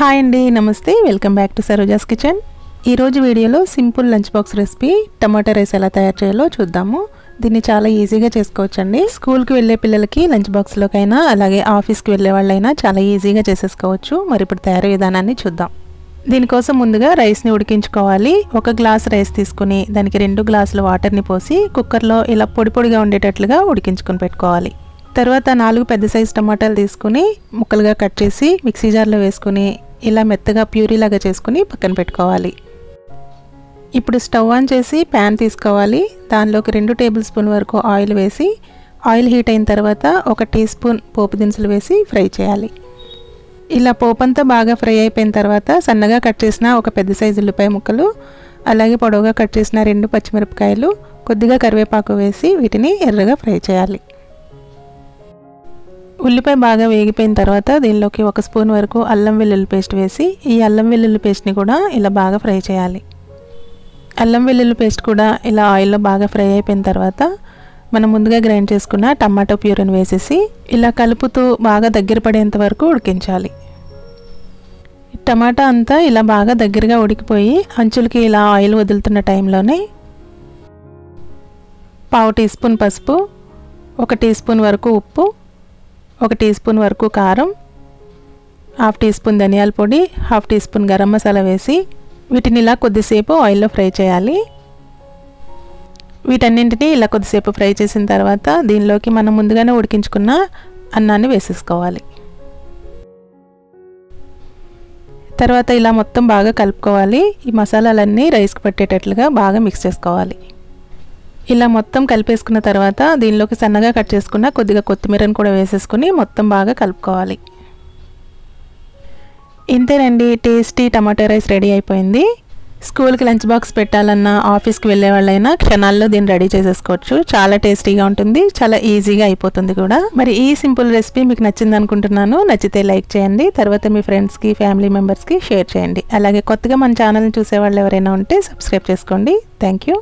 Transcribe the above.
Hi అండి, నమస్తే. Welcome back to Saroja's kitchen. ఈరోజు వీడియోలో సింపుల్ లంచ్ బాక్స్ రెసిపీ టమాటా రైస్ ఎలా తయారు చేయాలో చూద్దాము. దీన్ని చాలా ఈజీగా చేసుకోవచ్చండి. స్కూల్కి వెళ్ళే పిల్లలకి లంచ్ బాక్స్లోకైనా అలాగే ఆఫీస్కి వెళ్ళే వాళ్ళైనా చాలా ఈజీగా చేసేసుకోవచ్చు. మరి ఇప్పుడు తయారీ విధానాన్ని చూద్దాం. దీనికోసం ముందుగా రైస్ని ఉడికించుకోవాలి. 1 గ్లాస్ రైస్ తీసుకుని దానికి 2 గ్లాసుల వాటర్ని పోసి కుక్కర్లో ఇలా పొడి పొడిగా ఉండేటట్లుగా ఉడికించుకొని పెట్టుకోవాలి. తర్వాత 4 పెద్ద సైజు టమాటాలు తీసుకుని ముక్కలుగా కట్ చేసి మిక్సీ జార్లో వేసుకుని ఇలా మెత్తగా ప్యూరీలాగా చేసుకుని పక్కన పెట్టుకోవాలి. ఇప్పుడు స్టవ్ ఆన్ చేసి ప్యాన్ తీసుకోవాలి. దానిలోకి 2 టేబుల్ స్పూన్ వరకు ఆయిల్ వేసి ఆయిల్ హీట్ అయిన తర్వాత 1 టీ స్పూన్ పోపు దినుసులు వేసి ఫ్రై చేయాలి. ఇలా పోపంతా బాగా ఫ్రై అయిపోయిన తర్వాత సన్నగా కట్ చేసిన 1 పెద్ద సైజు ఉల్లిపాయ ముక్కలు, అలాగే పొడవుగా కట్ చేసిన 2 పచ్చిమిరపకాయలు, కొద్దిగా కరివేపాకు వేసి వీటిని ఎర్రగా ఫ్రై చేయాలి. ఉల్లిపాయ బాగా వేగిపోయిన తర్వాత దీనిలోకి 1 స్పూన్ వరకు అల్లం వెల్లుల్లి పేస్ట్ వేసి ఈ అల్లం వెల్లుల్లి పేస్ట్ని కూడా ఇలా బాగా ఫ్రై చేయాలి. అల్లం వెల్లుల్లి పేస్ట్ కూడా ఇలా ఆయిల్లో బాగా ఫ్రై అయిపోయిన తర్వాత మనం ముందుగా గ్రైండ్ చేసుకున్న టమాటో ప్యూరీని వేసేసి ఇలా కలుపుతూ బాగా దగ్గర పడేంత వరకు ఉడికించాలి. టమాటా అంతా ఇలా బాగా దగ్గరగా ఉడికిపోయి అంచులకి ఇలా ఆయిల్ వదులుతున్న టైంలోనే 1/2 టీ స్పూన్ పసుపు, 1 టీ స్పూన్ వరకు ఉప్పు, 1 టీ స్పూన్ వరకు కారం, 1/2 టీ స్పూన్ ధనియాల పొడి, 1/2 టీ స్పూన్ గరం మసాలా వేసి వీటిని ఇలా కొద్దిసేపు ఆయిల్లో ఫ్రై చేయాలి. వీటన్నింటినీ ఇలా కొద్దిసేపు ఫ్రై చేసిన తర్వాత దీనిలోకి మనం ముందుగానే ఉడికించుకున్న అన్నాన్ని వేసేసుకోవాలి. తర్వాత ఇలా మొత్తం బాగా కలుపుకోవాలి. ఈ మసాలాలన్నీ రైస్కి పట్టేటట్లుగా బాగా మిక్స్ చేసుకోవాలి. ఇలా మొత్తం కలిపేసుకున్న తర్వాత దీనిలోకి సన్నగా కట్ చేసుకున్న కొద్దిగా కొత్తిమీరని కూడా వేసేసుకుని మొత్తం బాగా కలుపుకోవాలి. ఇంతేనండి, టేస్టీ టమాటా రైస్ రెడీ అయిపోయింది. స్కూల్కి లంచ్ బాక్స్ పెట్టాలన్నా ఆఫీస్కి వెళ్ళే వాళ్ళైనా క్షణాల్లో దీన్ని రెడీ చేసేసుకోవచ్చు. చాలా టేస్టీగా ఉంటుంది, చాలా ఈజీగా అయిపోతుంది కూడా. మరి ఈ సింపుల్ రెసిపీ మీకు నచ్చింది అనుకుంటున్నాను. నచ్చితే లైక్ చేయండి, తర్వాత మీ ఫ్రెండ్స్కి ఫ్యామిలీ మెంబర్స్కి షేర్ చేయండి. అలాగే కొత్తగా మన ఛానల్ని చూసే వాళ్ళు ఎవరైనా ఉంటే సబ్స్క్రైబ్ చేసుకోండి. Thank you.